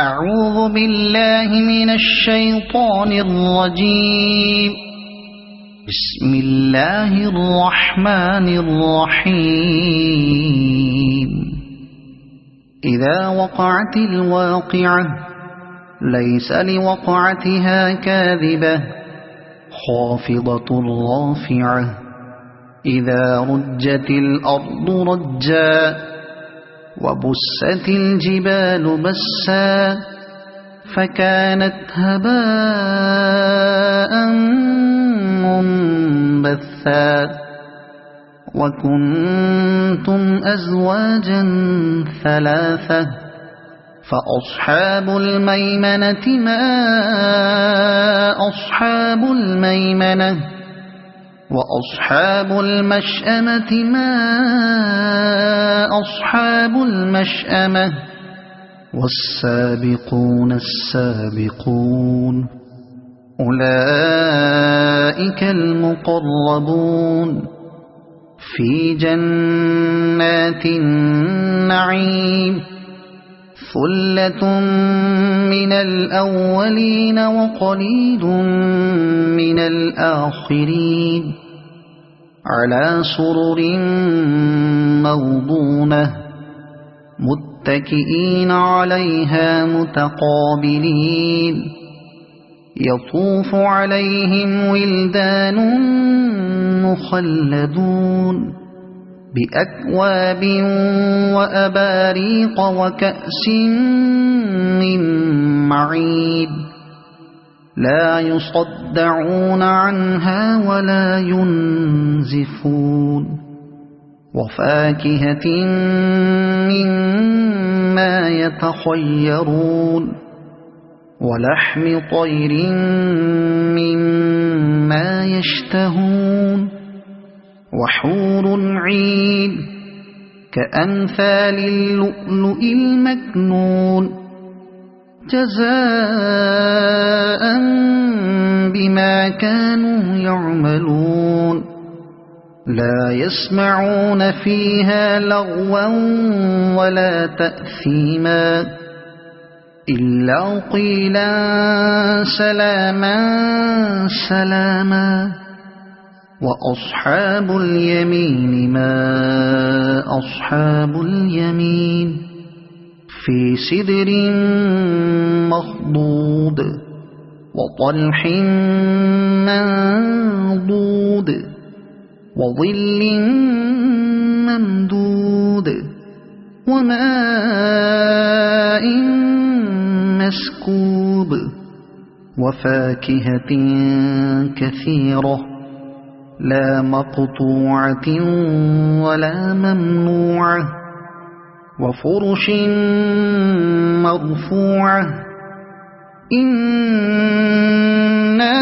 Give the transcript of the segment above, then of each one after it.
أعوذ بالله من الشيطان الرجيم. بسم الله الرحمن الرحيم. إذا وقعت الواقعة ليس لوقعتها كاذبة خافضة رافعة إذا رجت الأرض رجا وبست الجبال بسا فكانت هباء منبثا وكنتم أزواجا ثلاثة فأصحاب الميمنة ما أصحاب الميمنة وأصحاب المشأمة ما أصحاب المشأمة والسابقون السابقون أولئك المقربون في جنات النعيم ثلة من الأولين وقليل من الآخرين على سرر موضونة متكئين عليها متقابلين يطوف عليهم ولدان مخلدون بأكواب وأباريق وكأس من معين لا يصدعون عنها ولا ينزفون وفاكهة مما يتخيرون ولحم طير مما يشتهون وحور عين كأمثال اللؤلؤ المكنون جزاء بما كانوا يعملون لا يسمعون فيها لغوا ولا تأثيما إلا قيلا سلاما سلاما وأصحاب اليمين ما أصحاب اليمين في سدر مخضود وطلح منضود وظل ممدود وماء مسكوب وفاكهة كثيرة لا مقطوعة ولا ممنوعة وفرش مرفوعة إنا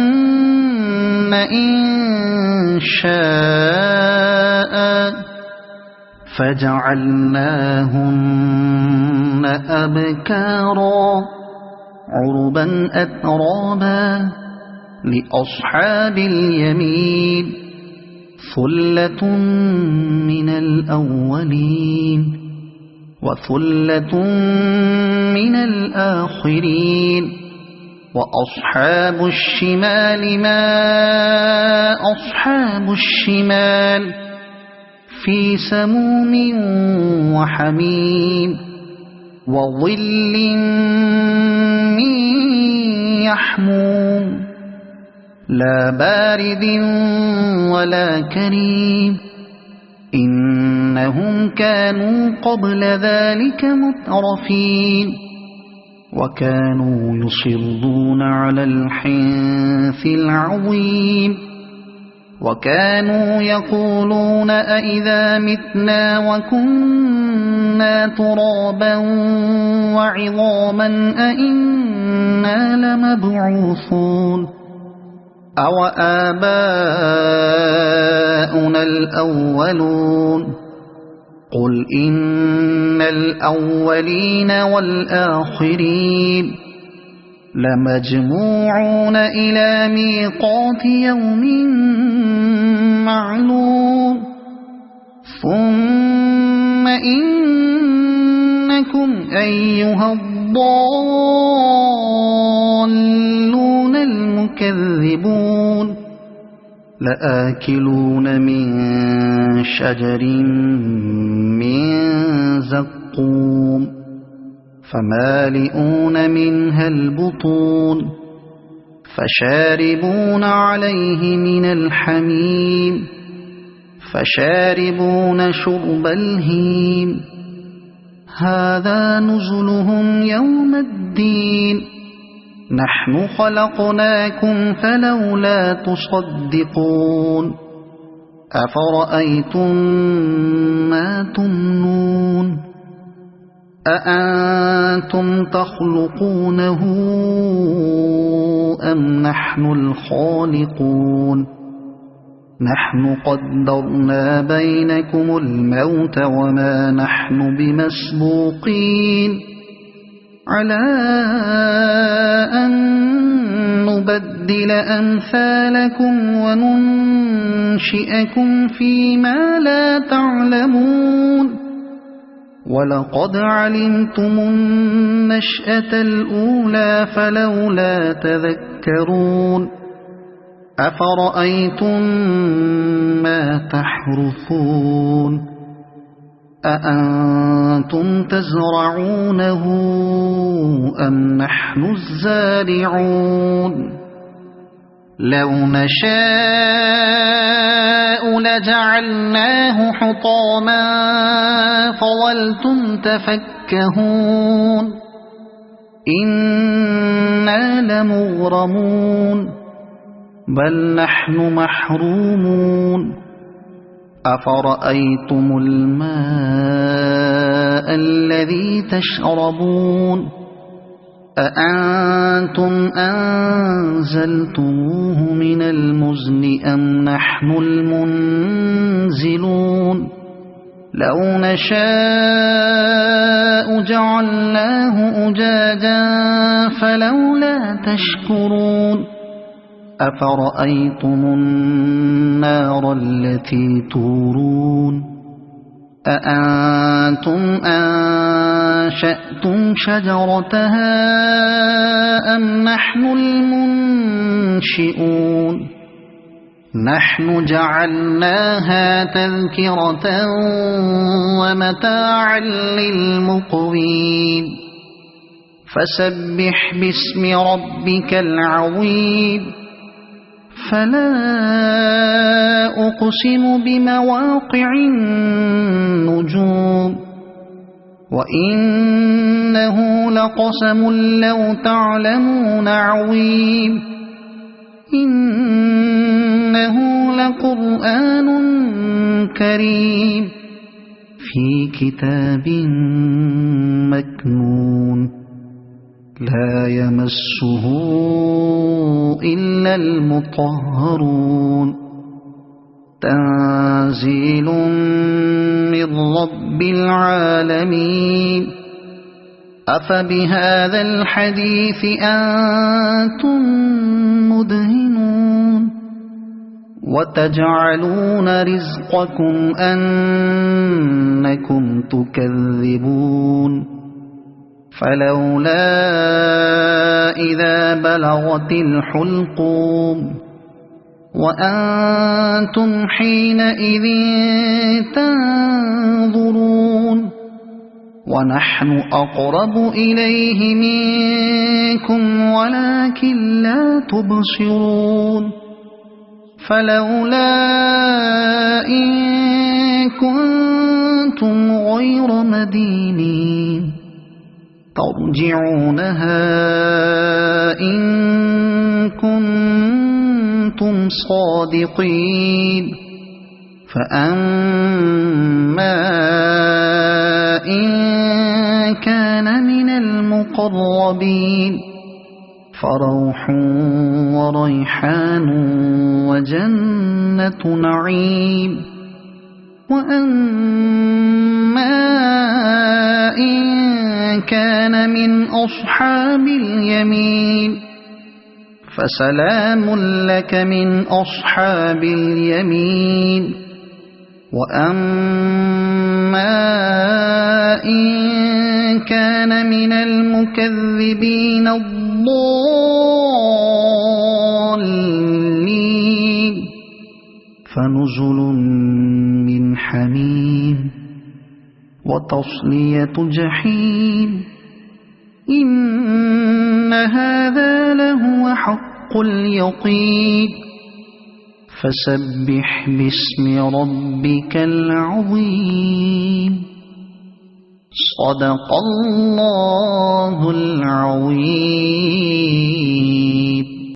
أنشأناهن إنشاء فجعلناهن أبكارا عربا أترابا لأصحاب اليمين ثلة من الأولين وثلة من الآخرين وأصحاب الشمال ما أصحاب الشمال في سموم وحميم وظل من يحموم لا بارد ولا كريم إنهم كانوا قبل ذلك مترفين وكانوا يصرون على الحنث العظيم وكانوا يقولون أئذا متنا وكنا ترابا وعظاما أئنا لمبعوثون أو آباؤنا الأولون قل إن الأولين والآخرين لمجموعون إلى ميقات يوم معلوم ثم إنكم أيها الضالون المكذبون لآكلون من شجر من زقوم فمالئون منها البطون فشاربون عليه من الحميم فشاربون شرب الهيم هذا نزلهم يوم الدين نحن خلقناكم فلولا تصدقون أفرأيتم ما تمنون أأنتم تخلقونه أم نحن الخالقون نحن قدرنا بينكم الموت وما نحن بمسبوقين على أن نبدل أمثالكم وننشئكم فيما لا تعلمون ولقد علمتم النشأة الأولى فلولا تذكرون أفرأيتم ما تحرثون أأنتم تزرعونه أم نحن الزارعون لو نشاء لجعلناه حطاما فظلتم تفكهون إنا لمغرمون بل نحن محرومون أفرأيتم الماء الذي تشربون أأنتم أنزلتموه من المزن أم نحن المنزلون لو نشاء جعلناه أجاجا فلولا تشكرون أفرأيتم النار التي تورون أأنتم أنشأتم شجرتها أم نحن المنشئون نحن جعلناها تذكرة ومتاعا للمقوين فسبح باسم ربك العظيم فلا أقسم بمواقع النجوم وإنه لقسم لو تعلمون عظيم إنه لقرآن كريم في كتاب مكنون لا يمسه إلا المطهرون تنزيل من رب العالمين أفبهذا الحديث أنتم مدهنون وتجعلون رزقكم أنكم تكذبون فلولا إذا بلغت الحلقوم وأنتم حينئذ تنظرون ونحن أقرب إليه منكم ولكن لا تبصرون فلولا إن كنتم غير مدينين ترجعونها إن كنتم صادقين فأما إن كان من المقربين فروح وريحان وجنة نعيم وأما إن كان من أصحاب اليمين فسلام لك من أصحاب اليمين وأما إن كان من المكذبين الضالين فنزل من حميم وتصلية جحيم إن هذا لهو حق اليقين فسبح باسم ربك العظيم صدق الله العظيم.